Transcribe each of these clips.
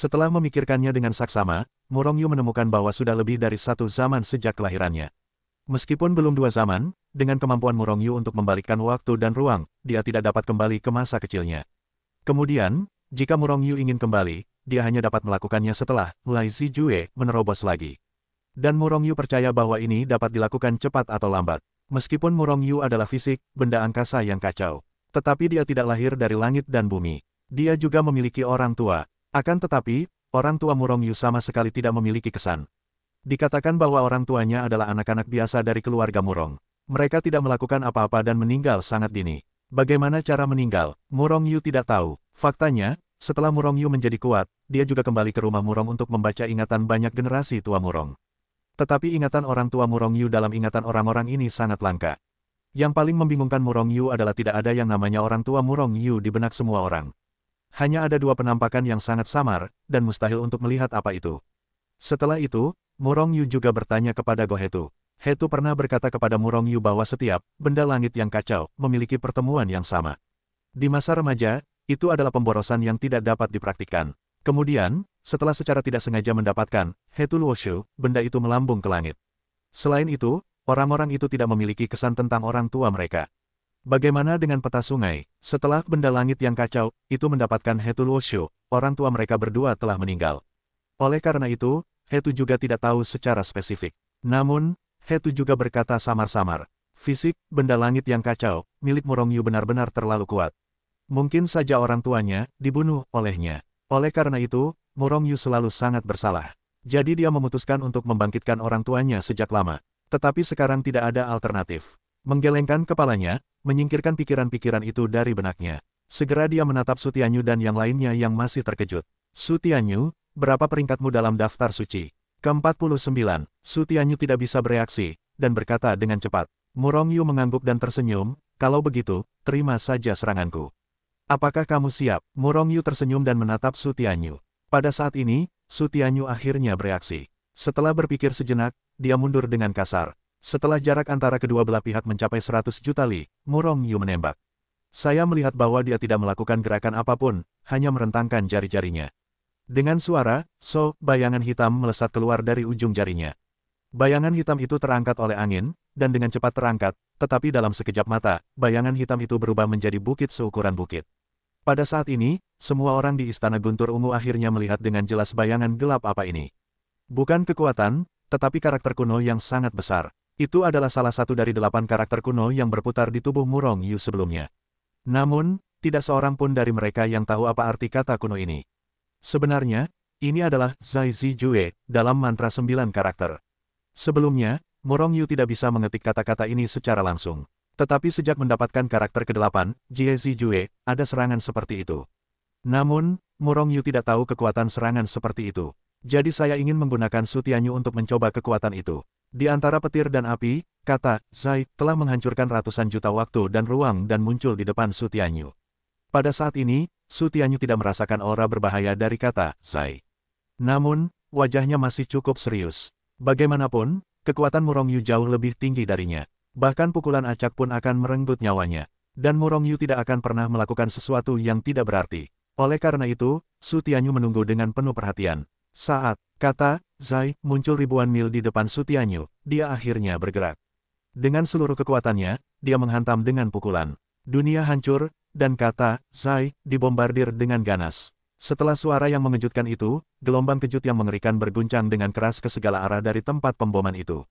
Setelah memikirkannya dengan saksama, Murongyu menemukan bahwa sudah lebih dari satu zaman sejak kelahirannya. Meskipun belum 2 zaman, dengan kemampuan Murongyu untuk membalikkan waktu dan ruang, dia tidak dapat kembali ke masa kecilnya. Kemudian, jika Murongyu ingin kembali, dia hanya dapat melakukannya setelah Lai Zijue menerobos lagi. Dan Murongyu percaya bahwa ini dapat dilakukan cepat atau lambat. Meskipun Murongyu adalah fisik, benda angkasa yang kacau. Tetapi dia tidak lahir dari langit dan bumi. Dia juga memiliki orang tua. Akan tetapi, orang tua Murongyu sama sekali tidak memiliki kesan. Dikatakan bahwa orang tuanya adalah anak-anak biasa dari keluarga Murong. Mereka tidak melakukan apa-apa dan meninggal sangat dini. Bagaimana cara meninggal, Murongyu tidak tahu. Faktanya, setelah Murongyu menjadi kuat, dia juga kembali ke rumah Murong untuk membaca ingatan banyak generasi tua Murong. Tetapi ingatan orang tua Murongyu dalam ingatan orang-orang ini sangat langka. Yang paling membingungkan Murongyu adalah tidak ada yang namanya orang tua Murongyu di benak semua orang. Hanya ada 2 penampakan yang sangat samar, dan mustahil untuk melihat apa itu. Setelah itu, Murongyu juga bertanya kepada Gohetu. Hetu pernah berkata kepada Murongyu bahwa setiap benda langit yang kacau memiliki pertemuan yang sama. Di masa remaja, itu adalah pemborosan yang tidak dapat dipraktikkan. Kemudian, setelah secara tidak sengaja mendapatkan Hetu Luoshu, benda itu melambung ke langit. Selain itu, orang-orang itu tidak memiliki kesan tentang orang tua mereka. Bagaimana dengan peta sungai? Setelah benda langit yang kacau itu mendapatkan Hetu Luoshu, orang tua mereka berdua telah meninggal. Oleh karena itu, Hetu juga tidak tahu secara spesifik. Namun, Hetu juga berkata samar-samar. Fisik, benda langit yang kacau, milik Murongyu benar-benar terlalu kuat. Mungkin saja orang tuanya dibunuh olehnya. Oleh karena itu, Murongyu selalu sangat bersalah. Jadi dia memutuskan untuk membangkitkan orang tuanya sejak lama. Tetapi sekarang tidak ada alternatif. Menggelengkan kepalanya, menyingkirkan pikiran-pikiran itu dari benaknya. Segera dia menatap Su Tianyu dan yang lainnya yang masih terkejut. Su Tianyu, berapa peringkatmu dalam daftar suci? Ke-49, Su Tianyu tidak bisa bereaksi, dan berkata dengan cepat. Murongyu mengangguk dan tersenyum, kalau begitu, terima saja seranganku. Apakah kamu siap? Murongyu tersenyum dan menatap Su Tianyu. Pada saat ini, Su Tianyu akhirnya bereaksi. Setelah berpikir sejenak, dia mundur dengan kasar. Setelah jarak antara kedua belah pihak mencapai 100 juta li, Murongyu menembak. Saya melihat bahwa dia tidak melakukan gerakan apapun, hanya merentangkan jari-jarinya. Dengan suara, bayangan hitam melesat keluar dari ujung jarinya. Bayangan hitam itu terangkat oleh angin, dan dengan cepat terangkat, tetapi dalam sekejap mata, bayangan hitam itu berubah menjadi bukit seukuran bukit. Pada saat ini, semua orang di Istana Guntur Ungu akhirnya melihat dengan jelas bayangan gelap apa ini. Bukan kekuatan, tetapi karakter kuno yang sangat besar. Itu adalah salah satu dari 8 karakter kuno yang berputar di tubuh Murongyu sebelumnya. Namun, tidak seorang pun dari mereka yang tahu apa arti kata kuno ini. Sebenarnya, ini adalah Zai Zijue dalam mantra 9 karakter. Sebelumnya, Murongyu tidak bisa mengetik kata-kata ini secara langsung. Tetapi sejak mendapatkan karakter ke-8, Jie Zijue, ada serangan seperti itu. Namun, Murongyu tidak tahu kekuatan serangan seperti itu. Jadi saya ingin menggunakan Su Tianyu untuk mencoba kekuatan itu. Di antara petir dan api, kata Zai telah menghancurkan ratusan juta waktu dan ruang dan muncul di depan Su Tianyu. Pada saat ini, Su Tianyu tidak merasakan aura berbahaya dari kata Zai. Namun, wajahnya masih cukup serius. Bagaimanapun, kekuatan Murongyu jauh lebih tinggi darinya. Bahkan pukulan acak pun akan merenggut nyawanya. Dan Murongyu tidak akan pernah melakukan sesuatu yang tidak berarti. Oleh karena itu, Su Tianyu menunggu dengan penuh perhatian. Saat kata Zai muncul ribuan mil di depan Su Tianyu, dia akhirnya bergerak. Dengan seluruh kekuatannya, dia menghantam dengan pukulan. Dunia hancur, dan kata Zai dibombardir dengan ganas. Setelah suara yang mengejutkan itu, gelombang kejut yang mengerikan berguncang dengan keras ke segala arah dari tempat pemboman itu.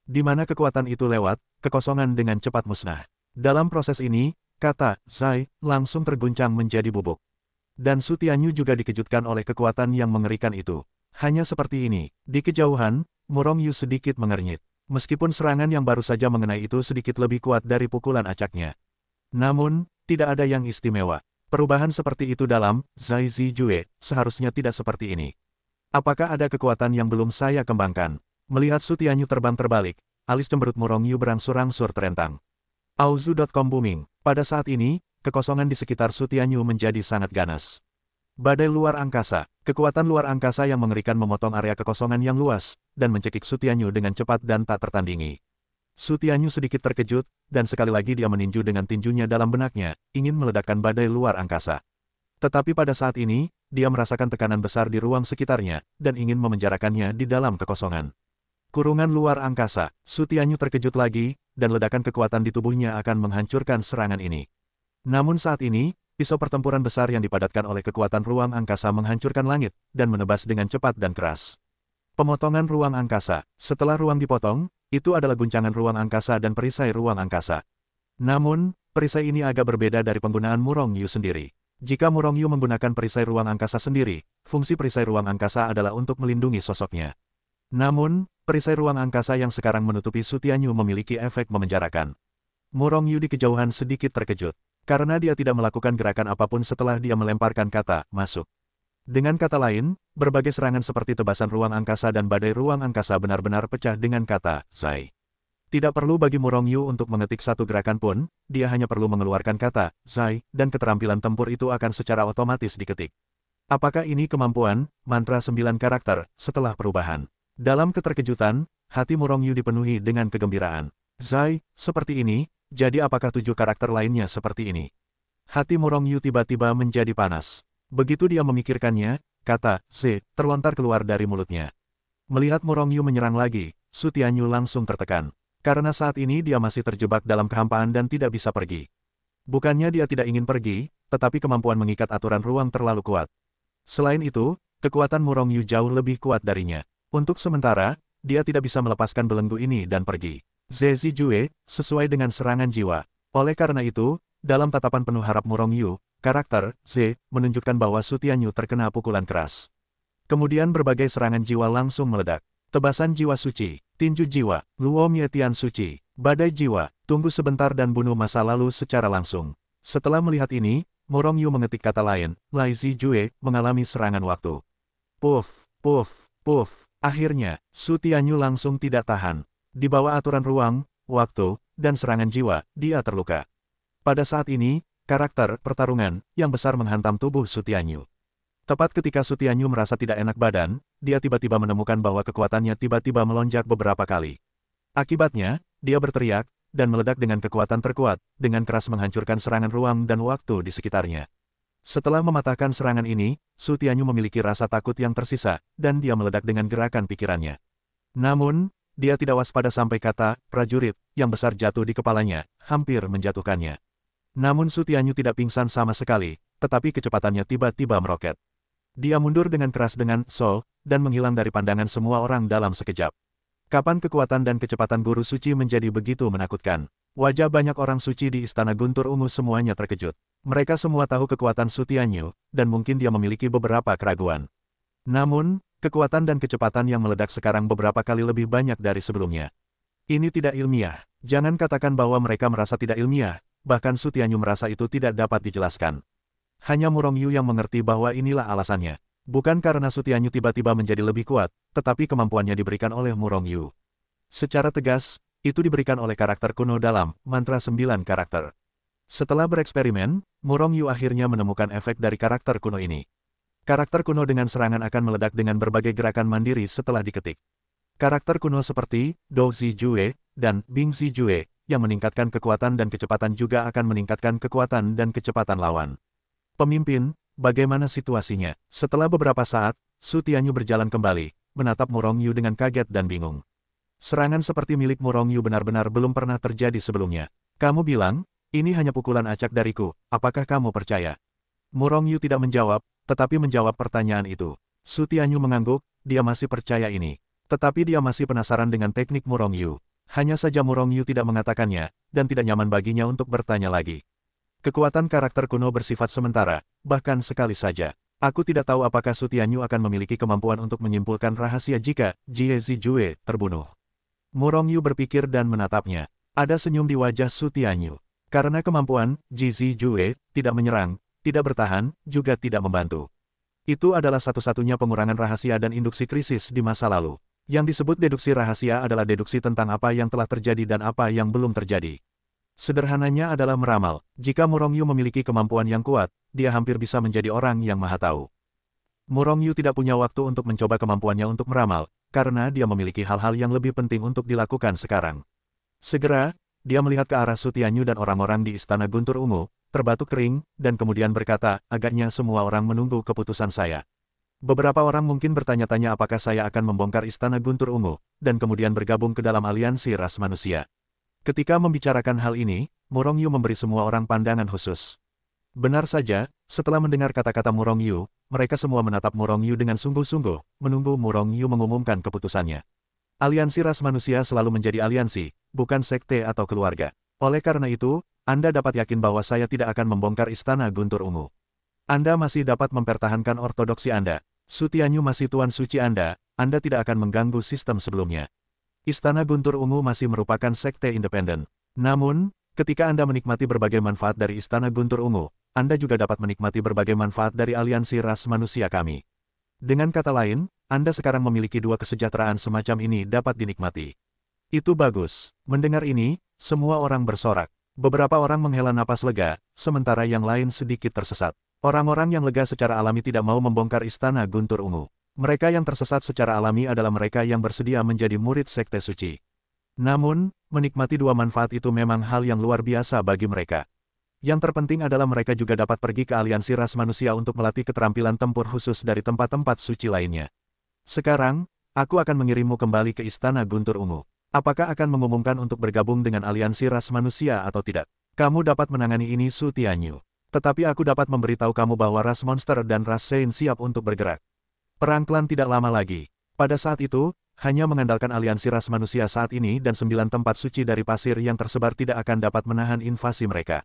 Di mana kekuatan itu lewat, kekosongan dengan cepat musnah. Dalam proses ini, kata Zai langsung terguncang menjadi bubuk. Dan Su Tianyu juga dikejutkan oleh kekuatan yang mengerikan itu. Hanya seperti ini, di kejauhan, Murongyu sedikit mengernyit. Meskipun serangan yang baru saja mengenai itu sedikit lebih kuat dari pukulan acaknya. Namun, tidak ada yang istimewa. Perubahan seperti itu dalam Zai Zijue seharusnya tidak seperti ini. Apakah ada kekuatan yang belum saya kembangkan? Melihat Su Tianyu terbang terbalik, alis cemberut Murongyu berangsur-angsur terentang. Auzu.com booming. Pada saat ini, kekosongan di sekitar Su Tianyu menjadi sangat ganas. Badai luar angkasa, kekuatan luar angkasa yang mengerikan memotong area kekosongan yang luas, dan mencekik Su Tianyu dengan cepat dan tak tertandingi. Su Tianyu sedikit terkejut, dan sekali lagi dia meninju dengan tinjunya dalam benaknya, ingin meledakkan badai luar angkasa. Tetapi pada saat ini, dia merasakan tekanan besar di ruang sekitarnya, dan ingin memenjarakannya di dalam kekosongan. Kurungan luar angkasa, Su Tianyu terkejut lagi, dan ledakan kekuatan di tubuhnya akan menghancurkan serangan ini. Namun saat ini, pisau pertempuran besar yang dipadatkan oleh kekuatan ruang angkasa menghancurkan langit, dan menebas dengan cepat dan keras. Pemotongan ruang angkasa, setelah ruang dipotong, itu adalah guncangan ruang angkasa dan perisai ruang angkasa. Namun, perisai ini agak berbeda dari penggunaan Murong Yu sendiri. Jika Murong Yu menggunakan perisai ruang angkasa sendiri, fungsi perisai ruang angkasa adalah untuk melindungi sosoknya. Namun, perisai ruang angkasa yang sekarang menutupi Su Tianyu memiliki efek memenjarakan. Murong Yu di kejauhan sedikit terkejut, karena dia tidak melakukan gerakan apapun setelah dia melemparkan kata, masuk. Dengan kata lain, berbagai serangan seperti tebasan ruang angkasa dan badai ruang angkasa benar-benar pecah dengan kata, Zai. Tidak perlu bagi Murong Yu untuk mengetik satu gerakan pun, dia hanya perlu mengeluarkan kata, Zai, dan keterampilan tempur itu akan secara otomatis diketik. Apakah ini kemampuan, mantra 9 karakter, setelah perubahan? Dalam keterkejutan, hati Murong Yu dipenuhi dengan kegembiraan. Zai, seperti ini, jadi apakah 7 karakter lainnya seperti ini? Hati Murong Yu tiba-tiba menjadi panas. Begitu dia memikirkannya, kata, Z, terlontar keluar dari mulutnya. Melihat Murong Yu menyerang lagi, Su Tianyu langsung tertekan. Karena saat ini dia masih terjebak dalam kehampaan dan tidak bisa pergi. Bukannya dia tidak ingin pergi, tetapi kemampuan mengikat aturan ruang terlalu kuat. Selain itu, kekuatan Murong Yu jauh lebih kuat darinya. Untuk sementara, dia tidak bisa melepaskan belenggu ini dan pergi. Ze Zijue, sesuai dengan serangan jiwa. Oleh karena itu, dalam tatapan penuh harap Murong Yu, karakter Z menunjukkan bahwa Su Tianyu terkena pukulan keras. Kemudian berbagai serangan jiwa langsung meledak. Tebasan jiwa suci, tinju jiwa, Luo Mietian suci, badai jiwa, tunggu sebentar dan bunuh masa lalu secara langsung. Setelah melihat ini, Murong Yu mengetik kata lain, Lai Zijue mengalami serangan waktu. Puff, puff, puff. Akhirnya, Su Tianyu langsung tidak tahan. Di bawah aturan ruang, waktu, dan serangan jiwa, dia terluka. Pada saat ini, karakter pertarungan yang besar menghantam tubuh Su Tianyu. Tepat ketika Su Tianyu merasa tidak enak badan, dia tiba-tiba menemukan bahwa kekuatannya tiba-tiba melonjak beberapa kali. Akibatnya, dia berteriak, dan meledak dengan kekuatan terkuat, dengan keras menghancurkan serangan ruang dan waktu di sekitarnya. Setelah mematahkan serangan ini, Su Tianyu memiliki rasa takut yang tersisa, dan dia meledak dengan gerakan pikirannya. Namun, dia tidak waspada sampai kata, prajurit, yang besar jatuh di kepalanya, hampir menjatuhkannya. Namun Su Tianyu tidak pingsan sama sekali, tetapi kecepatannya tiba-tiba meroket. Dia mundur dengan keras dengan Sol, dan menghilang dari pandangan semua orang dalam sekejap. Kapan kekuatan dan kecepatan guru suci menjadi begitu menakutkan? Wajah banyak orang suci di Istana Guntur Ungu semuanya terkejut. Mereka semua tahu kekuatan Su Tianyu, dan mungkin dia memiliki beberapa keraguan. Namun, kekuatan dan kecepatan yang meledak sekarang beberapa kali lebih banyak dari sebelumnya. Ini tidak ilmiah. Jangan katakan bahwa mereka merasa tidak ilmiah, bahkan Su Tianyu merasa itu tidak dapat dijelaskan. Hanya Murong Yu yang mengerti bahwa inilah alasannya. Bukan karena Su Tianyu tiba-tiba menjadi lebih kuat, tetapi kemampuannya diberikan oleh Murong Yu. Secara tegas, itu diberikan oleh karakter kuno dalam mantra 9 karakter. Setelah bereksperimen, Murong Yu akhirnya menemukan efek dari karakter kuno ini. Karakter kuno dengan serangan akan meledak dengan berbagai gerakan mandiri setelah diketik. Karakter kuno seperti Dou Zijue dan Bing Zijue yang meningkatkan kekuatan dan kecepatan juga akan meningkatkan kekuatan dan kecepatan lawan. Pemimpin, bagaimana situasinya? Setelah beberapa saat, Su Tianyu berjalan kembali, menatap Murong Yu dengan kaget dan bingung. Serangan seperti milik Murong Yu benar-benar belum pernah terjadi sebelumnya. Kamu bilang, ini hanya pukulan acak dariku, apakah kamu percaya? Murong Yu tidak menjawab, tetapi menjawab pertanyaan itu. Su Tianyu mengangguk, dia masih percaya ini. Tetapi dia masih penasaran dengan teknik Murong Yu. Hanya saja Murong Yu tidak mengatakannya, dan tidak nyaman baginya untuk bertanya lagi. Kekuatan karakter kuno bersifat sementara, bahkan sekali saja. Aku tidak tahu apakah Su Tianyu akan memiliki kemampuan untuk menyimpulkan rahasia jika Jie Zijue terbunuh. Murong Yu berpikir dan menatapnya. Ada senyum di wajah Su Tianyu. Karena kemampuan, Jie Zijue tidak menyerang, tidak bertahan, juga tidak membantu. Itu adalah satu-satunya pengurangan rahasia dan induksi krisis di masa lalu. Yang disebut deduksi rahasia adalah deduksi tentang apa yang telah terjadi dan apa yang belum terjadi. Sederhananya adalah meramal. Jika Murong Yu memiliki kemampuan yang kuat, dia hampir bisa menjadi orang yang maha tahu. Murong Yu tidak punya waktu untuk mencoba kemampuannya untuk meramal, karena dia memiliki hal-hal yang lebih penting untuk dilakukan sekarang. Segera, dia melihat ke arah Su Tianyu dan orang-orang di Istana Guntur Ungu, terbatuk kering, dan kemudian berkata, agaknya semua orang menunggu keputusan saya. Beberapa orang mungkin bertanya-tanya apakah saya akan membongkar Istana Guntur Ungu, dan kemudian bergabung ke dalam aliansi ras manusia. Ketika membicarakan hal ini, Murong Yu memberi semua orang pandangan khusus. Benar saja, setelah mendengar kata-kata Murong Yu, mereka semua menatap Murong Yu dengan sungguh-sungguh, menunggu Murong Yu mengumumkan keputusannya. Aliansi ras manusia selalu menjadi aliansi, bukan sekte atau keluarga. Oleh karena itu, Anda dapat yakin bahwa saya tidak akan membongkar Istana Guntur Ungu. Anda masih dapat mempertahankan ortodoksi Anda. Su Tianyu masih tuan suci Anda tidak akan mengganggu sistem sebelumnya. Istana Guntur Ungu masih merupakan sekte independen. Namun, ketika Anda menikmati berbagai manfaat dari Istana Guntur Ungu, Anda juga dapat menikmati berbagai manfaat dari aliansi ras manusia kami. Dengan kata lain, Anda sekarang memiliki dua kesejahteraan semacam ini dapat dinikmati. Itu bagus. Mendengar ini, semua orang bersorak. Beberapa orang menghela napas lega, sementara yang lain sedikit tersesat. Orang-orang yang lega secara alami tidak mau membongkar Istana Guntur Ungu. Mereka yang tersesat secara alami adalah mereka yang bersedia menjadi murid sekte suci. Namun, menikmati dua manfaat itu memang hal yang luar biasa bagi mereka. Yang terpenting adalah mereka juga dapat pergi ke aliansi ras manusia untuk melatih keterampilan tempur khusus dari tempat-tempat suci lainnya. Sekarang, aku akan mengirimmu kembali ke Istana Guntur Ungu. Apakah akan mengumumkan untuk bergabung dengan aliansi ras manusia atau tidak? Kamu dapat menangani ini Su Tianyu. Tetapi aku dapat memberitahu kamu bahwa ras monster dan ras Sein siap untuk bergerak. Perang klan tidak lama lagi. Pada saat itu, hanya mengandalkan aliansi ras manusia saat ini dan 9 tempat suci dari pasir yang tersebar tidak akan dapat menahan invasi mereka.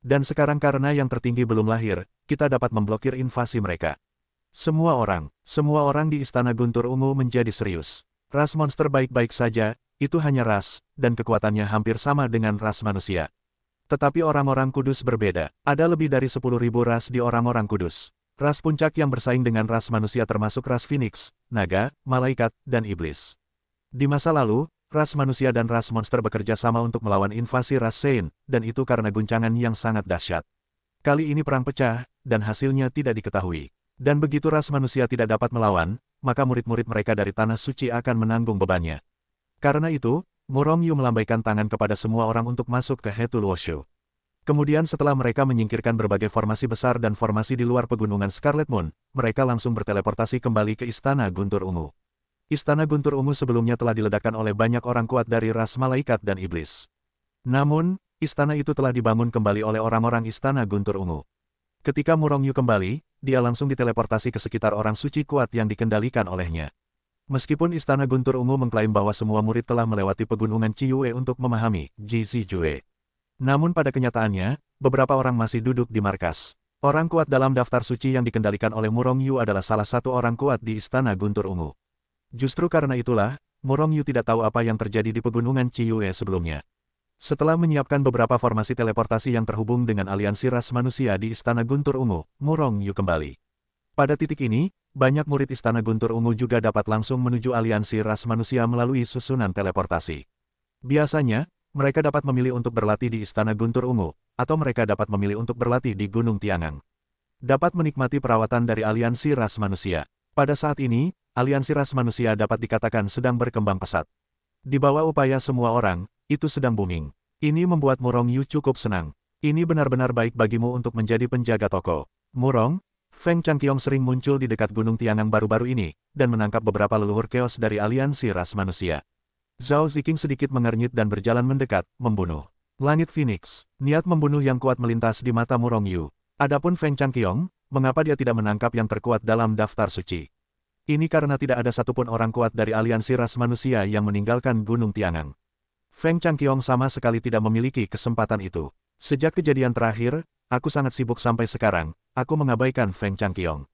Dan sekarang karena yang tertinggi belum lahir, kita dapat memblokir invasi mereka. Semua orang di Istana Guntur Ungu menjadi serius. Ras monster baik-baik saja, itu hanya ras, dan kekuatannya hampir sama dengan ras manusia. Tetapi orang-orang kudus berbeda. Ada lebih dari 10.000 ras di orang-orang kudus. Ras puncak yang bersaing dengan ras manusia termasuk ras Phoenix, naga, malaikat, dan iblis. Di masa lalu, ras manusia dan ras monster bekerja sama untuk melawan invasi ras Sein, dan itu karena guncangan yang sangat dahsyat. Kali ini perang pecah, dan hasilnya tidak diketahui. Dan begitu ras manusia tidak dapat melawan, maka murid-murid mereka dari Tanah Suci akan menanggung bebannya. Karena itu, Murong Yu melambaikan tangan kepada semua orang untuk masuk ke Hetul Woshu. Kemudian setelah mereka menyingkirkan berbagai formasi besar dan formasi di luar pegunungan Scarlet Moon, mereka langsung berteleportasi kembali ke Istana Guntur Ungu. Istana Guntur Ungu sebelumnya telah diledakkan oleh banyak orang kuat dari ras malaikat dan iblis. Namun, istana itu telah dibangun kembali oleh orang-orang Istana Guntur Ungu. Ketika Murong Yu kembali, dia langsung diteleportasi ke sekitar orang suci kuat yang dikendalikan olehnya. Meskipun Istana Guntur Ungu mengklaim bahwa semua murid telah melewati pegunungan Ciyue untuk memahami Jizijue. Namun pada kenyataannya, beberapa orang masih duduk di markas. Orang kuat dalam daftar suci yang dikendalikan oleh Murong Yu adalah salah satu orang kuat di Istana Guntur Ungu. Justru karena itulah, Murong Yu tidak tahu apa yang terjadi di pegunungan Ciyue sebelumnya. Setelah menyiapkan beberapa formasi teleportasi yang terhubung dengan aliansi ras manusia di Istana Guntur Ungu, Murong Yu kembali. Pada titik ini, banyak murid Istana Guntur Ungu juga dapat langsung menuju aliansi ras manusia melalui susunan teleportasi. Biasanya, mereka dapat memilih untuk berlatih di Istana Guntur Ungu, atau mereka dapat memilih untuk berlatih di Gunung Tiangang. Dapat menikmati perawatan dari aliansi ras manusia. Pada saat ini, aliansi ras manusia dapat dikatakan sedang berkembang pesat. Di bawah upaya semua orang, itu sedang booming. Ini membuat Murong Yu cukup senang. Ini benar-benar baik bagimu untuk menjadi penjaga toko. Murong, Feng Changqiong sering muncul di dekat Gunung Tiangang baru-baru ini, dan menangkap beberapa leluhur keos dari aliansi ras manusia. Zhao Ziqing sedikit mengernyit dan berjalan mendekat, membunuh. Langit Phoenix, niat membunuh yang kuat melintas di mata Murong Yu. Adapun Feng Changqiong, mengapa dia tidak menangkap yang terkuat dalam daftar suci? Ini karena tidak ada satupun orang kuat dari aliansi ras manusia yang meninggalkan Gunung Tiangang. Feng Changqiong sama sekali tidak memiliki kesempatan itu. Sejak kejadian terakhir, aku sangat sibuk sampai sekarang, aku mengabaikan Feng Changqiong.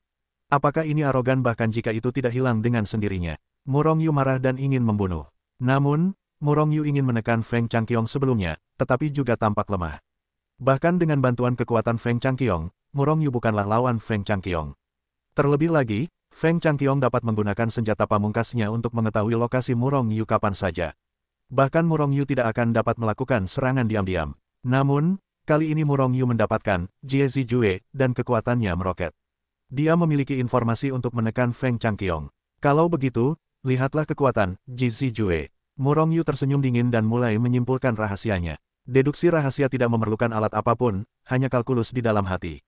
Apakah ini arogan bahkan jika itu tidak hilang dengan sendirinya? Murong Yu marah dan ingin membunuh. Namun, Murong Yu ingin menekan Feng Changqiong sebelumnya, tetapi juga tampak lemah. Bahkan dengan bantuan kekuatan Feng Changqiong, Murong Yu bukanlah lawan Feng Changqiong. Terlebih lagi, Feng Changqiong dapat menggunakan senjata pamungkasnya untuk mengetahui lokasi Murong Yu kapan saja. Bahkan Murong Yu tidak akan dapat melakukan serangan diam-diam. Namun, kali ini Murong Yu mendapatkan Jizijue dan kekuatannya meroket. Dia memiliki informasi untuk menekan Feng Changqiong. Kalau begitu, lihatlah kekuatan Jizijue. Murong Yu tersenyum dingin dan mulai menyimpulkan rahasianya. Deduksi rahasia tidak memerlukan alat apapun, hanya kalkulus di dalam hati.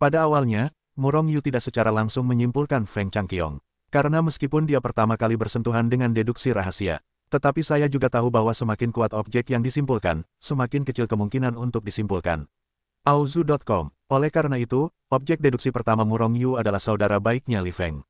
Pada awalnya, Murong Yu tidak secara langsung menyimpulkan Feng Changqiong. Karena meskipun dia pertama kali bersentuhan dengan deduksi rahasia, tetapi saya juga tahu bahwa semakin kuat objek yang disimpulkan, semakin kecil kemungkinan untuk disimpulkan. Aozu.com. Oleh karena itu, objek deduksi pertama Murong Yu adalah saudara baiknya Li Feng.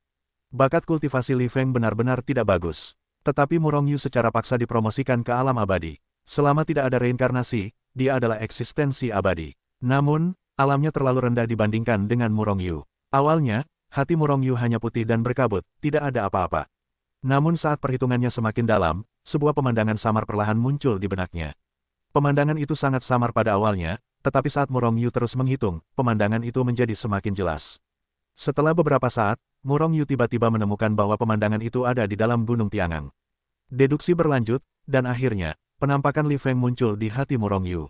Bakat kultivasi Li Feng benar-benar tidak bagus. Tetapi Murong Yu secara paksa dipromosikan ke alam abadi. Selama tidak ada reinkarnasi, dia adalah eksistensi abadi. Namun, alamnya terlalu rendah dibandingkan dengan Murong Yu. Awalnya, hati Murong Yu hanya putih dan berkabut, tidak ada apa-apa. Namun saat perhitungannya semakin dalam, sebuah pemandangan samar perlahan muncul di benaknya. Pemandangan itu sangat samar pada awalnya, tetapi saat Murong Yu terus menghitung, pemandangan itu menjadi semakin jelas. Setelah beberapa saat, Murong Yu tiba-tiba menemukan bahwa pemandangan itu ada di dalam Gunung Tiangang. Deduksi berlanjut, dan akhirnya, penampakan Li Feng muncul di hati Murong Yu.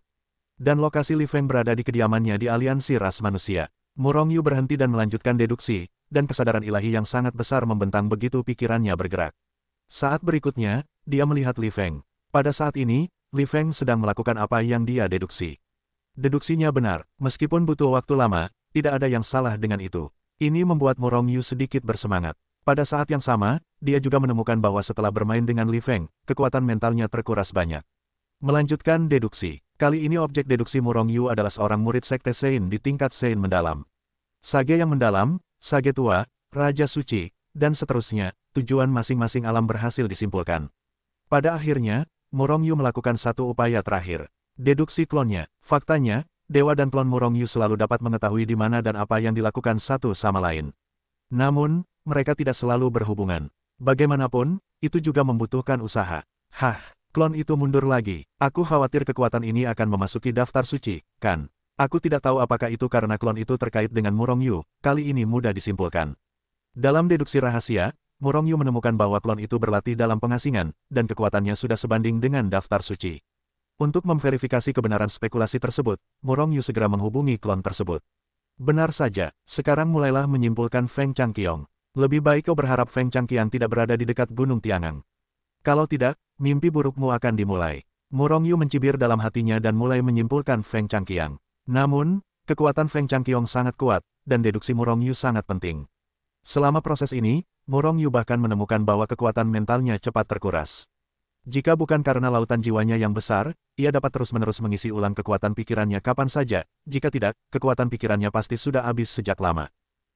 Dan lokasi Li Feng berada di kediamannya di aliansi ras manusia. Murong Yu berhenti dan melanjutkan deduksi, dan kesadaran ilahi yang sangat besar membentang begitu pikirannya bergerak. Saat berikutnya, dia melihat Li Feng. Pada saat ini, Li Feng sedang melakukan apa yang dia deduksi. Deduksinya benar, meskipun butuh waktu lama, tidak ada yang salah dengan itu. Ini membuat Murong Yu sedikit bersemangat. Pada saat yang sama, dia juga menemukan bahwa setelah bermain dengan Li Feng, kekuatan mentalnya terkuras banyak. Melanjutkan deduksi. Kali ini objek deduksi Murong Yu adalah seorang murid sekte Sein di tingkat Sein mendalam. Sage yang mendalam, Sage tua, Raja Suci, dan seterusnya, tujuan masing-masing alam berhasil disimpulkan. Pada akhirnya, Murong Yu melakukan satu upaya terakhir. Deduksi klonnya. Faktanya, dewa dan klon Murong Yu selalu dapat mengetahui di mana dan apa yang dilakukan satu sama lain. Namun, mereka tidak selalu berhubungan. Bagaimanapun, itu juga membutuhkan usaha. Klon itu mundur lagi. Aku khawatir kekuatan ini akan memasuki daftar suci, kan? Aku tidak tahu apakah itu karena klon itu terkait dengan Murong Yu, kali ini mudah disimpulkan. Dalam deduksi rahasia, Murong Yu menemukan bahwa klon itu berlatih dalam pengasingan, dan kekuatannya sudah sebanding dengan daftar suci. Untuk memverifikasi kebenaran spekulasi tersebut, Murong Yu segera menghubungi klon tersebut. Benar saja, sekarang mulailah menyimpulkan Feng Changqiong. Lebih baik kau berharap Feng Changqiang tidak berada di dekat Gunung Tiangang. Kalau tidak, mimpi burukmu akan dimulai. Murong Yu mencibir dalam hatinya dan mulai menyimpulkan Feng Changqiang. Namun, kekuatan Feng Changqiong sangat kuat, dan deduksi Murong Yu sangat penting. Selama proses ini, Murong Yu bahkan menemukan bahwa kekuatan mentalnya cepat terkuras. Jika bukan karena lautan jiwanya yang besar, ia dapat terus-menerus mengisi ulang kekuatan pikirannya kapan saja, jika tidak, kekuatan pikirannya pasti sudah habis sejak lama.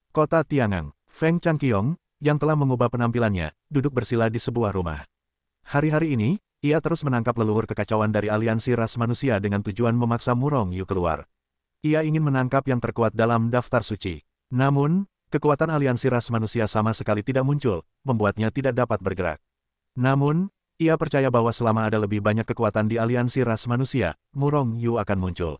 Kota Tiangang, Feng Changqiong, yang telah mengubah penampilannya, duduk bersila di sebuah rumah. Hari-hari ini, ia terus menangkap leluhur kekacauan dari aliansi ras manusia dengan tujuan memaksa Murong Yu keluar. Ia ingin menangkap yang terkuat dalam daftar suci. Namun, kekuatan aliansi ras manusia sama sekali tidak muncul, membuatnya tidak dapat bergerak. Namun, ia percaya bahwa selama ada lebih banyak kekuatan di aliansi ras manusia, Murong Yu akan muncul.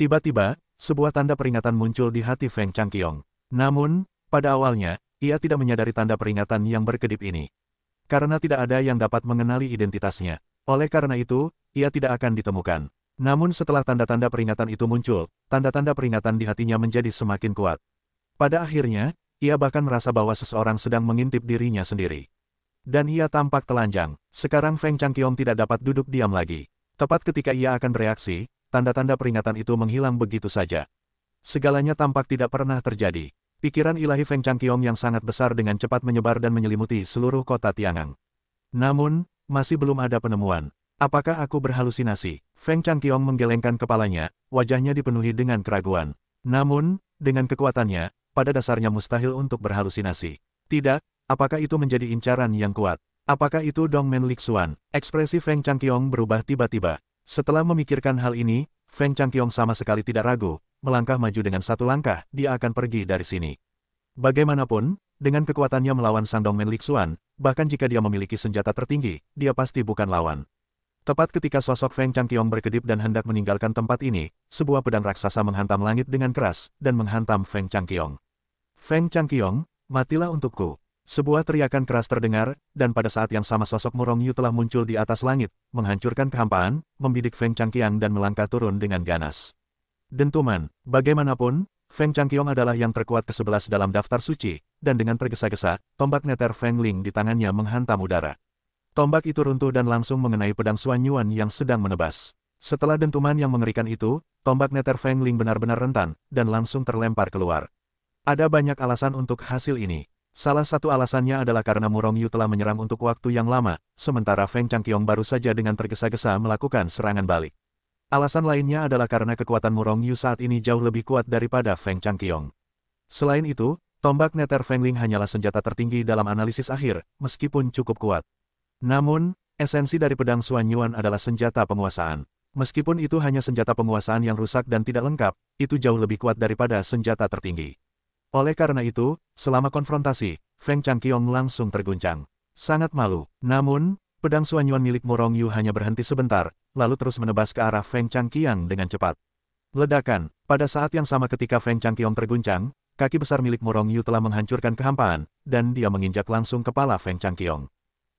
Tiba-tiba, sebuah tanda peringatan muncul di hati Feng Changqiong. Namun, pada awalnya, ia tidak menyadari tanda peringatan yang berkedip ini. Karena tidak ada yang dapat mengenali identitasnya. Oleh karena itu, ia tidak akan ditemukan. Namun setelah tanda-tanda peringatan itu muncul, tanda-tanda peringatan di hatinya menjadi semakin kuat. Pada akhirnya, ia bahkan merasa bahwa seseorang sedang mengintip dirinya sendiri. Dan ia tampak telanjang. Sekarang Feng Changqiong tidak dapat duduk diam lagi. Tepat ketika ia akan bereaksi, tanda-tanda peringatan itu menghilang begitu saja. Segalanya tampak tidak pernah terjadi. Pikiran ilahi Feng Changqiong yang sangat besar dengan cepat menyebar dan menyelimuti seluruh kota Tiangang. Namun, masih belum ada penemuan. Apakah aku berhalusinasi? Feng Changqiong menggelengkan kepalanya, wajahnya dipenuhi dengan keraguan. Namun, dengan kekuatannya, pada dasarnya mustahil untuk berhalusinasi. Tidak, apakah itu menjadi incaran yang kuat? Apakah itu Dongmen Lixuan? Ekspresi Feng Changqiong berubah tiba-tiba. Setelah memikirkan hal ini, Feng Changqiong sama sekali tidak ragu. Melangkah maju dengan satu langkah, dia akan pergi dari sini. Bagaimanapun, dengan kekuatannya melawan Sang Dongmen Lixuan, bahkan jika dia memiliki senjata tertinggi, dia pasti bukan lawan. Tepat ketika sosok Feng Changqiong berkedip dan hendak meninggalkan tempat ini, sebuah pedang raksasa menghantam langit dengan keras, dan menghantam Feng Changqiong. Feng Changqiong, matilah untukku. Sebuah teriakan keras terdengar, dan pada saat yang sama sosok Murong Yu telah muncul di atas langit, menghancurkan kehampaan, membidik Feng Changqiang dan melangkah turun dengan ganas. Dentuman, bagaimanapun, Feng Changqiong adalah yang terkuat ke-11 dalam daftar suci, dan dengan tergesa-gesa, tombak neter Feng Ling di tangannya menghantam udara. Tombak itu runtuh dan langsung mengenai pedang Xuan Yuan yang sedang menebas. Setelah dentuman yang mengerikan itu, tombak Nether Feng Ling benar-benar rentan, dan langsung terlempar keluar. Ada banyak alasan untuk hasil ini. Salah satu alasannya adalah karena Murong Yu telah menyerang untuk waktu yang lama, sementara Feng Changqiong baru saja dengan tergesa-gesa melakukan serangan balik. Alasan lainnya adalah karena kekuatan Murong Yu saat ini jauh lebih kuat daripada Feng Changqiong. Selain itu, tombak Nether Feng Ling hanyalah senjata tertinggi dalam analisis akhir, meskipun cukup kuat. Namun, esensi dari pedang Xuan Yuan adalah senjata penguasaan. Meskipun itu hanya senjata penguasaan yang rusak dan tidak lengkap, itu jauh lebih kuat daripada senjata tertinggi. Oleh karena itu, selama konfrontasi, Feng Changqiong langsung terguncang. Sangat malu. Namun, pedang Xuan Yuan milik Murong Yu hanya berhenti sebentar, lalu terus menebas ke arah Feng Changqiang dengan cepat. Ledakan. Pada saat yang sama ketika Feng Changqiong terguncang, kaki besar milik Murong Yu telah menghancurkan kehampaan, dan dia menginjak langsung kepala Feng Changqiong.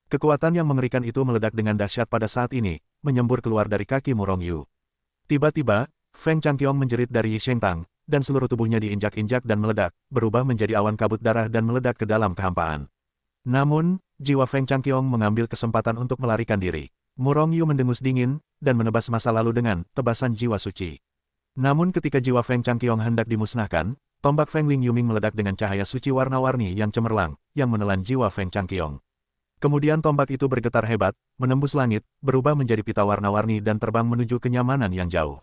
Kekuatan yang mengerikan itu meledak dengan dahsyat pada saat ini, menyembur keluar dari kaki Murong Yu. Tiba-tiba, Feng Changqiong menjerit dari Yi Shengtang, dan seluruh tubuhnya diinjak-injak dan meledak, berubah menjadi awan kabut darah dan meledak ke dalam kehampaan. Namun, jiwa Feng Changqiong mengambil kesempatan untuk melarikan diri. Murong Yu mendengus dingin, dan menebas masa lalu dengan tebasan jiwa suci. Namun ketika jiwa Feng Changqiong hendak dimusnahkan, tombak Feng Ling Yuming meledak dengan cahaya suci warna-warni yang cemerlang, yang menelan jiwa Feng Changqiong. Kemudian tombak itu bergetar hebat, menembus langit, berubah menjadi pita warna-warni dan terbang menuju kenyamanan yang jauh.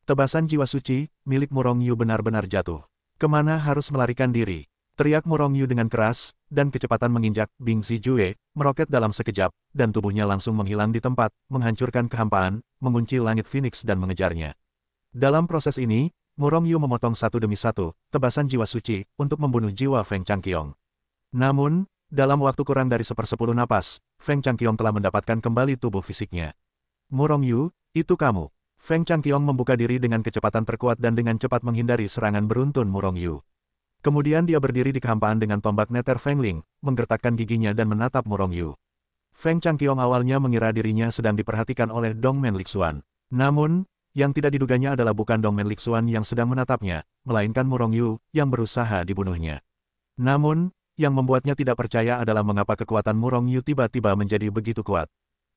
Tebasan jiwa suci, milik Murong Yu benar-benar jatuh. Kemana harus melarikan diri? Teriak Murong Yu dengan keras, dan kecepatan menginjak Bing Zijue, meroket dalam sekejap, dan tubuhnya langsung menghilang di tempat, menghancurkan kehampaan, mengunci langit Phoenix dan mengejarnya. Dalam proses ini, Murong Yu memotong satu demi satu, tebasan jiwa suci, untuk membunuh jiwa Feng Changqiong. Namun, dalam waktu kurang dari 1/10 napas, Feng Changqiong telah mendapatkan kembali tubuh fisiknya. Murong Yu, itu kamu. Feng Changqiong membuka diri dengan kecepatan terkuat dan dengan cepat menghindari serangan beruntun Murong Yu. Kemudian dia berdiri di kehampaan dengan tombak Nether Feng Ling, menggertakkan giginya dan menatap Murong Yu. Feng Changqiong awalnya mengira dirinya sedang diperhatikan oleh Dongmen Lixuan. Namun, yang tidak diduganya adalah bukan Dongmen Lixuan yang sedang menatapnya, melainkan Murong Yu, yang berusaha dibunuhnya. Namun, yang membuatnya tidak percaya adalah mengapa kekuatan Murong Yu tiba-tiba menjadi begitu kuat.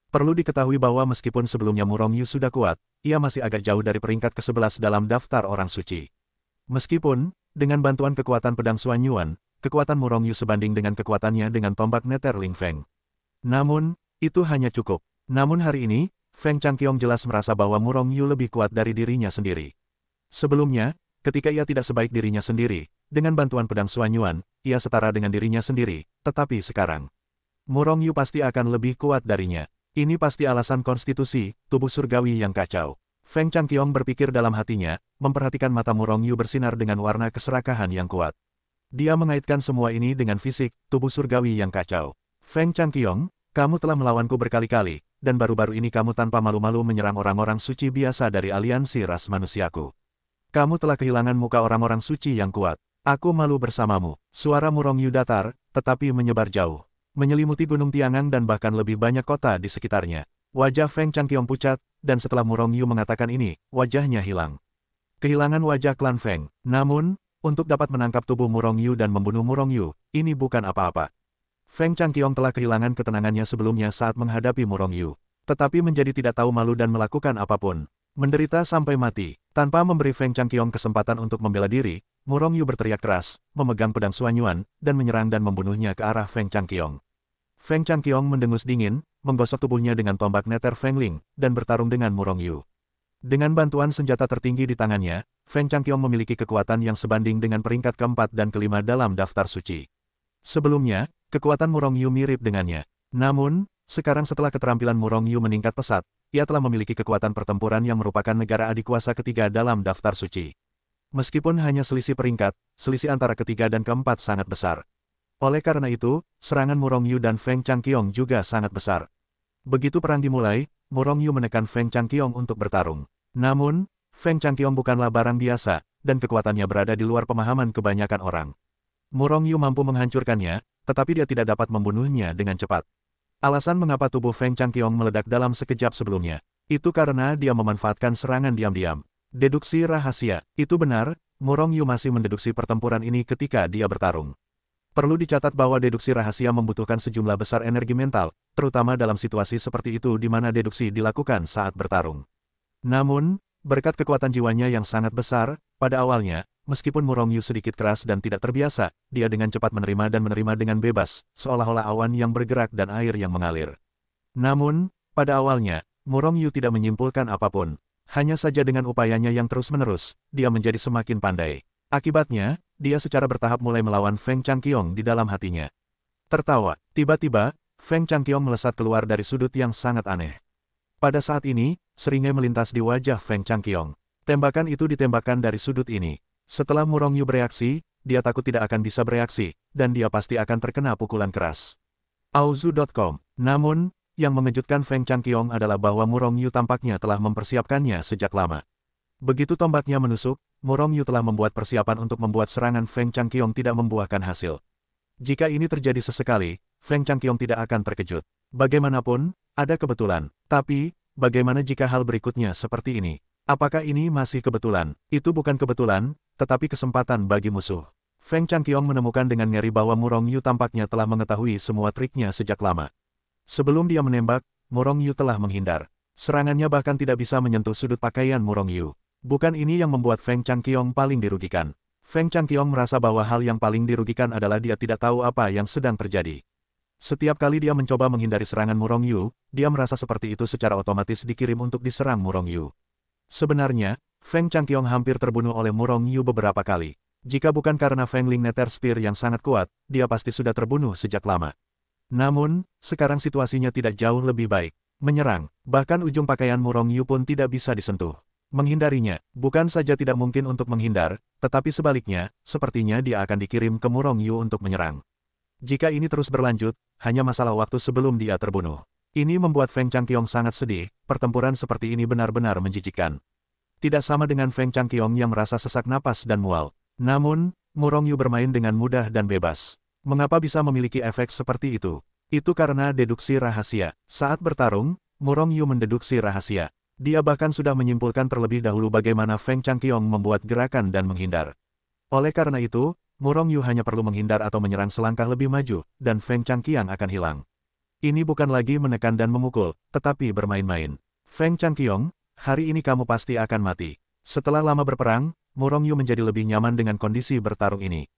Perlu diketahui bahwa meskipun sebelumnya Murong Yu sudah kuat, ia masih agak jauh dari peringkat ke-11 dalam daftar orang suci. Meskipun, dengan bantuan kekuatan pedang Xuan Yuan, kekuatan Murong Yu sebanding dengan kekuatannya dengan tombak Nether Ling Feng. Namun, itu hanya cukup. Namun hari ini, Feng Changqiong jelas merasa bahwa Murong Yu lebih kuat dari dirinya sendiri. Sebelumnya, ketika ia tidak sebaik dirinya sendiri, dengan bantuan pedang Xuan Yuan, ia setara dengan dirinya sendiri, tetapi sekarang, Murong Yu pasti akan lebih kuat darinya. Ini pasti alasan konstitusi, tubuh surgawi yang kacau. Feng Changqiong berpikir dalam hatinya, memperhatikan mata Murong Yu bersinar dengan warna keserakahan yang kuat. Dia mengaitkan semua ini dengan fisik, tubuh surgawi yang kacau. Feng Changqiong, kamu telah melawanku berkali-kali, dan baru-baru ini kamu tanpa malu-malu menyerang orang-orang suci biasa dari aliansi ras manusiaku. Kamu telah kehilangan muka orang-orang suci yang kuat. Aku malu bersamamu. Suara Murong Yu datar, tetapi menyebar jauh. Menyelimuti Gunung Tiangang dan bahkan lebih banyak kota di sekitarnya. Wajah Feng Changqiong pucat, dan setelah Murong Yu mengatakan ini, wajahnya hilang. Kehilangan wajah klan Feng. Namun, untuk dapat menangkap tubuh Murong Yu dan membunuh Murong Yu, ini bukan apa-apa. Feng Changqiong telah kehilangan ketenangannya sebelumnya saat menghadapi Murong Yu. Tetapi menjadi tidak tahu malu dan melakukan apapun. Menderita sampai mati. Tanpa memberi Feng Changqiong kesempatan untuk membela diri, Murong Yu berteriak keras, memegang pedang Xuan Yuan, dan menyerang dan membunuhnya ke arah Feng Changqiong. Feng Changqiong mendengus dingin, menggosok tubuhnya dengan tombak Nether Feng Ling, dan bertarung dengan Murong Yu. Dengan bantuan senjata tertinggi di tangannya, Feng Changqiong memiliki kekuatan yang sebanding dengan peringkat keempat dan kelima dalam daftar suci. Sebelumnya, kekuatan Murong Yu mirip dengannya. Namun, sekarang setelah keterampilan Murong Yu meningkat pesat, ia telah memiliki kekuatan pertempuran yang merupakan negara adikuasa ketiga dalam daftar suci. Meskipun hanya selisih peringkat, selisih antara ketiga dan keempat sangat besar. Oleh karena itu, serangan Murong Yu dan Feng Changqiong juga sangat besar. Begitu perang dimulai, Murong Yu menekan Feng Changqiong untuk bertarung. Namun, Feng Changqiong bukanlah barang biasa, dan kekuatannya berada di luar pemahaman kebanyakan orang. Murong Yu mampu menghancurkannya, tetapi dia tidak dapat membunuhnya dengan cepat. Alasan mengapa tubuh Feng Changqiong meledak dalam sekejap sebelumnya, itu karena dia memanfaatkan serangan diam-diam. Deduksi rahasia, itu benar, Murong Yu masih mendeduksi pertempuran ini ketika dia bertarung. Perlu dicatat bahwa deduksi rahasia membutuhkan sejumlah besar energi mental, terutama dalam situasi seperti itu di mana deduksi dilakukan saat bertarung. Namun, berkat kekuatan jiwanya yang sangat besar, pada awalnya, meskipun Murongyu sedikit keras dan tidak terbiasa, dia dengan cepat menerima dan menerima dengan bebas, seolah-olah awan yang bergerak dan air yang mengalir. Namun, pada awalnya, Murongyu tidak menyimpulkan apapun. Hanya saja dengan upayanya yang terus-menerus, dia menjadi semakin pandai. Akibatnya, dia secara bertahap mulai melawan Feng Changqiong di dalam hatinya. Tertawa, tiba-tiba, Feng Changqiong melesat keluar dari sudut yang sangat aneh. Pada saat ini, seringai melintas di wajah Feng Changqiong. Tembakan itu ditembakkan dari sudut ini. Setelah Murongyu bereaksi, dia takut tidak akan bisa bereaksi, dan dia pasti akan terkena pukulan keras. Auzu.com. Namun, yang mengejutkan Feng Changqiong adalah bahwa Murongyu tampaknya telah mempersiapkannya sejak lama. Begitu tombaknya menusuk, Murongyu telah membuat persiapan untuk membuat serangan Feng Changqiong tidak membuahkan hasil. Jika ini terjadi sesekali, Feng Changqiong tidak akan terkejut. Bagaimanapun, ada kebetulan. Tapi, bagaimana jika hal berikutnya seperti ini? Apakah ini masih kebetulan? Itu bukan kebetulan, tetapi kesempatan bagi musuh. Feng Changqiong menemukan dengan ngeri bahwa Murongyu tampaknya telah mengetahui semua triknya sejak lama. Sebelum dia menembak, Murongyu telah menghindar. Serangannya bahkan tidak bisa menyentuh sudut pakaian Murongyu. Bukan ini yang membuat Feng Changqiong paling dirugikan. Feng Changqiong merasa bahwa hal yang paling dirugikan adalah dia tidak tahu apa yang sedang terjadi. Setiap kali dia mencoba menghindari serangan Murongyu, dia merasa seperti itu secara otomatis dikirim untuk diserang Murongyu. Sebenarnya, Feng Changqiong hampir terbunuh oleh Murongyu beberapa kali. Jika bukan karena Feng Ling Nether Spear yang sangat kuat, dia pasti sudah terbunuh sejak lama. Namun, sekarang situasinya tidak jauh lebih baik. Menyerang, bahkan ujung pakaian Murongyu pun tidak bisa disentuh. Menghindarinya, bukan saja tidak mungkin untuk menghindar, tetapi sebaliknya, sepertinya dia akan dikirim ke Murongyu untuk menyerang. Jika ini terus berlanjut, hanya masalah waktu sebelum dia terbunuh. Ini membuat Feng Changqiong sangat sedih, pertempuran seperti ini benar-benar menjijikkan. Tidak sama dengan Feng Changqiong yang merasa sesak napas dan mual. Namun, Murongyu bermain dengan mudah dan bebas. Mengapa bisa memiliki efek seperti itu? Itu karena deduksi rahasia. Saat bertarung, Murongyu mendeduksi rahasia. Dia bahkan sudah menyimpulkan terlebih dahulu bagaimana Feng Changqiong membuat gerakan dan menghindar. Oleh karena itu, Murongyu hanya perlu menghindar atau menyerang selangkah lebih maju, dan Feng Changqiong akan hilang. Ini bukan lagi menekan dan memukul, tetapi bermain-main. Feng Changqiong, hari ini kamu pasti akan mati. Setelah lama berperang, Murongyu menjadi lebih nyaman dengan kondisi bertarung ini.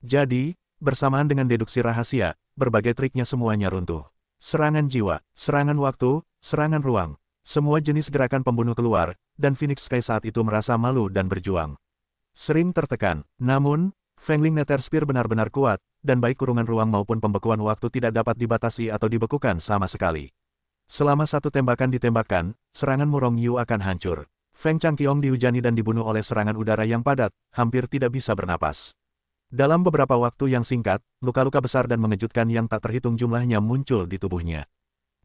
Jadi, bersamaan dengan deduksi rahasia, berbagai triknya semuanya runtuh. Serangan jiwa, serangan waktu, serangan ruang. Semua jenis gerakan pembunuh keluar, dan Phoenix Sky saat itu merasa malu dan berjuang. Sering tertekan, namun, Feng Ling Nether Spear benar-benar kuat, dan baik kurungan ruang maupun pembekuan waktu tidak dapat dibatasi atau dibekukan sama sekali. Selama satu tembakan ditembakkan, serangan Murongyu akan hancur. Feng Changqiong dihujani dan dibunuh oleh serangan udara yang padat, hampir tidak bisa bernapas. Dalam beberapa waktu yang singkat, luka-luka besar dan mengejutkan yang tak terhitung jumlahnya muncul di tubuhnya.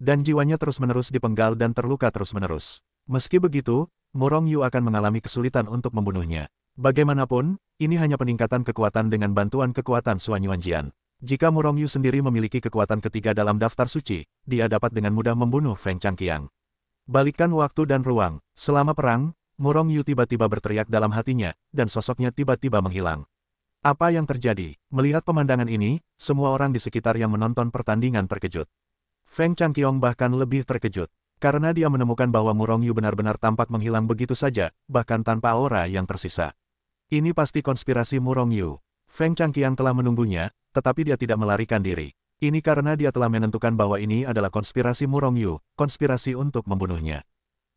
Dan jiwanya terus-menerus dipenggal dan terluka terus-menerus. Meski begitu, Murongyu akan mengalami kesulitan untuk membunuhnya. Bagaimanapun, ini hanya peningkatan kekuatan dengan bantuan kekuatan Suan Yuanjian. Jika Murongyu sendiri memiliki kekuatan ketiga dalam daftar suci, dia dapat dengan mudah membunuh Feng Changqiong. Balikkan waktu dan ruang. Selama perang, Murongyu tiba-tiba berteriak dalam hatinya, dan sosoknya tiba-tiba menghilang. Apa yang terjadi? Melihat pemandangan ini, semua orang di sekitar yang menonton pertandingan terkejut. Feng Changqiong bahkan lebih terkejut, karena dia menemukan bahwa Murongyu benar-benar tampak menghilang begitu saja, bahkan tanpa aura yang tersisa. Ini pasti konspirasi Murongyu. Feng Changqiong telah menunggunya, tetapi dia tidak melarikan diri. Ini karena dia telah menentukan bahwa ini adalah konspirasi Murongyu, konspirasi untuk membunuhnya.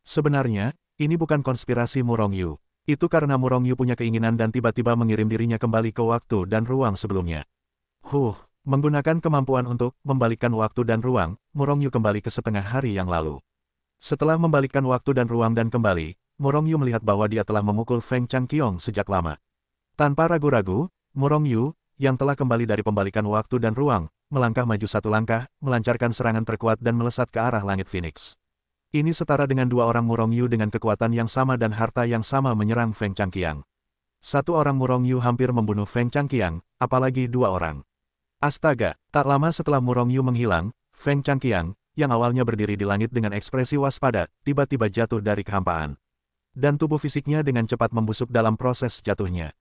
Sebenarnya, ini bukan konspirasi Murongyu. Itu karena Murongyu punya keinginan dan tiba-tiba mengirim dirinya kembali ke waktu dan ruang sebelumnya. Menggunakan kemampuan untuk membalikkan waktu dan ruang, Murongyu kembali ke setengah hari yang lalu. Setelah membalikkan waktu dan ruang dan kembali, Murongyu melihat bahwa dia telah memukul Feng Changqiong sejak lama. Tanpa ragu-ragu, Murongyu, yang telah kembali dari pembalikan waktu dan ruang, melangkah maju satu langkah, melancarkan serangan terkuat dan melesat ke arah langit Phoenix. Ini setara dengan dua orang Murongyu dengan kekuatan yang sama dan harta yang sama menyerang Feng Changqiong. Satu orang Murongyu hampir membunuh Feng Changqiong, apalagi dua orang. Astaga, tak lama setelah Murongyu menghilang, Feng Changqiong, yang awalnya berdiri di langit dengan ekspresi waspada, tiba-tiba jatuh dari kehampaan. Dan tubuh fisiknya dengan cepat membusuk dalam proses jatuhnya.